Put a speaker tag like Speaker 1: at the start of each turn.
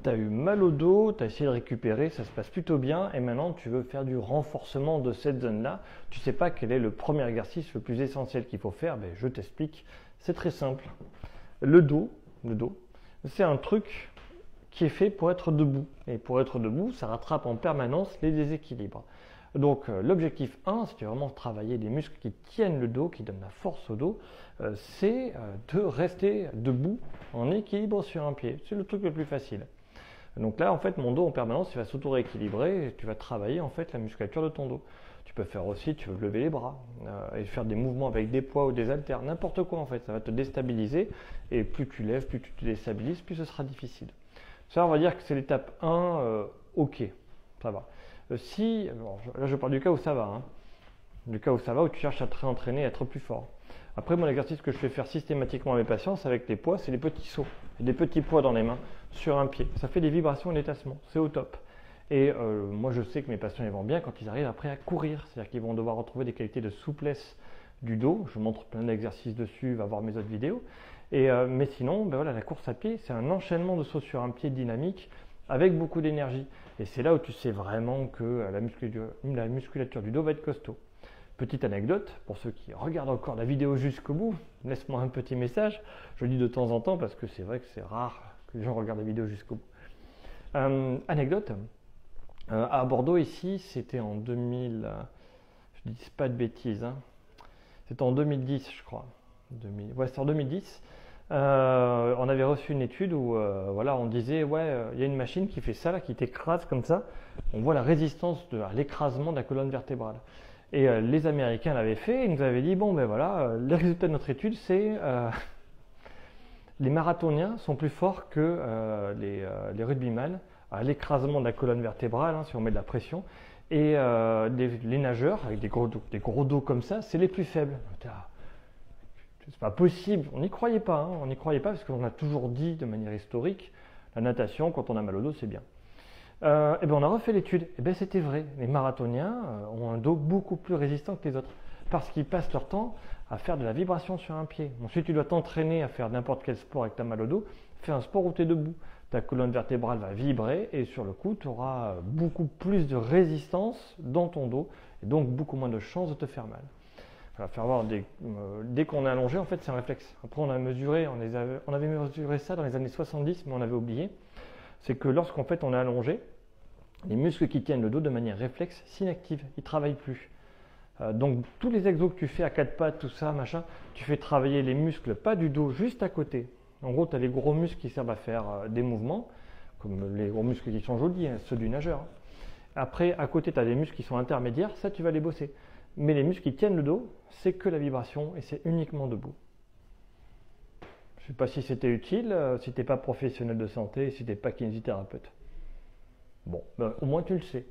Speaker 1: tu as eu mal au dos, tu as essayé de récupérer, ça se passe plutôt bien et maintenant tu veux faire du renforcement de cette zone-là. Tu ne sais pas quel est le premier exercice le plus essentiel qu'il faut faire, ben, je t'explique, c'est très simple. Le dos, c'est un truc qui est fait pour être debout. Et pour être debout, ça rattrape en permanence les déséquilibres. Donc l'objectif 1, si tu veux vraiment travailler des muscles qui tiennent le dos, qui donnent la force au dos, c'est de rester debout en équilibre sur un pied. C'est le truc le plus facile. Donc là, en fait, mon dos en permanence, il va s'auto-rééquilibrer et tu vas travailler en fait la musculature de ton dos. Tu peux faire aussi, tu veux lever les bras et faire des mouvements avec des poids ou des haltères, n'importe quoi en fait. Ça va te déstabiliser et plus tu lèves, plus tu te déstabilises, plus ce sera difficile. Ça, on va dire que c'est l'étape 1, ok, ça va. Là je parle du cas où ça va, hein. Du cas où ça va, où tu cherches à te réentraîner, à être plus fort. Après, mon exercice que je fais faire systématiquement à mes patients, c'est avec les poids, c'est les petits sauts, des petits poids dans les mains sur un pied. Ça fait des vibrations et des tassements, c'est au top. Et moi, je sais que mes patients ils vont bien quand ils arrivent après à courir, c'est-à-dire qu'ils vont devoir retrouver des qualités de souplesse du dos. Je montre plein d'exercices dessus, va voir mes autres vidéos. Mais sinon, ben voilà, la course à pied, c'est un enchaînement de sauts sur un pied dynamique avec beaucoup d'énergie. Et c'est là où tu sais vraiment que la musculature du dos va être costaud. Petite anecdote, pour ceux qui regardent encore la vidéo jusqu'au bout, laisse-moi un petit message. Je le dis de temps en temps parce que c'est vrai que c'est rare que les gens regardent la vidéo jusqu'au bout. Anecdote, à Bordeaux ici, c'était en 2000, je ne dis pas de bêtises, hein. C'était en 2010 je crois. Ouais, c'est en 2010. On avait reçu une étude où voilà, on disait ouais, il y a une machine qui fait ça, là, qui t'écrase comme ça. On voit la résistance à l'écrasement de la colonne vertébrale. Et les Américains l'avaient fait, ils nous avaient dit bon ben voilà, les résultats de notre étude, c'est les marathoniens sont plus forts que les rugbyman à l'écrasement de la colonne vertébrale, hein, si on met de la pression. Et les nageurs avec des gros dos comme ça, c'est les plus faibles. C'est pas possible, on n'y croyait pas, hein. On n'y croyait pas parce qu'on a toujours dit de manière historique, la natation, quand on a mal au dos, c'est bien. Et ben on a refait l'étude, et ben c'était vrai, les marathoniens ont un dos beaucoup plus résistant que les autres, parce qu'ils passent leur temps à faire de la vibration sur un pied. Donc si tu dois t'entraîner à faire n'importe quel sport avec ta mal au dos, fais un sport où tu es debout. Ta colonne vertébrale va vibrer et sur le coup, tu auras beaucoup plus de résistance dans ton dos, et donc beaucoup moins de chances de te faire mal. Faire voir dès qu'on est allongé, en fait, c'est un réflexe. Après, on avait mesuré ça dans les années 70, mais on avait oublié. C'est que lorsqu'en fait on est allongé, les muscles qui tiennent le dos de manière réflexe s'inactivent, ils ne travaillent plus. Donc tous les exos que tu fais à quatre pattes, tout ça, machin, tu fais travailler les muscles, pas du dos, juste à côté. En gros, tu as les gros muscles qui servent à faire des mouvements, comme les gros muscles qui sont jolis, hein, ceux du nageur. Après, à côté, tu as des muscles qui sont intermédiaires, ça tu vas les bosser. Mais les muscles qui tiennent le dos, c'est que la vibration et c'est uniquement debout. Je ne sais pas si c'était utile, si tu n'es pas professionnel de santé, si tu n'es pas kinésithérapeute. Bon, ben, au moins tu le sais.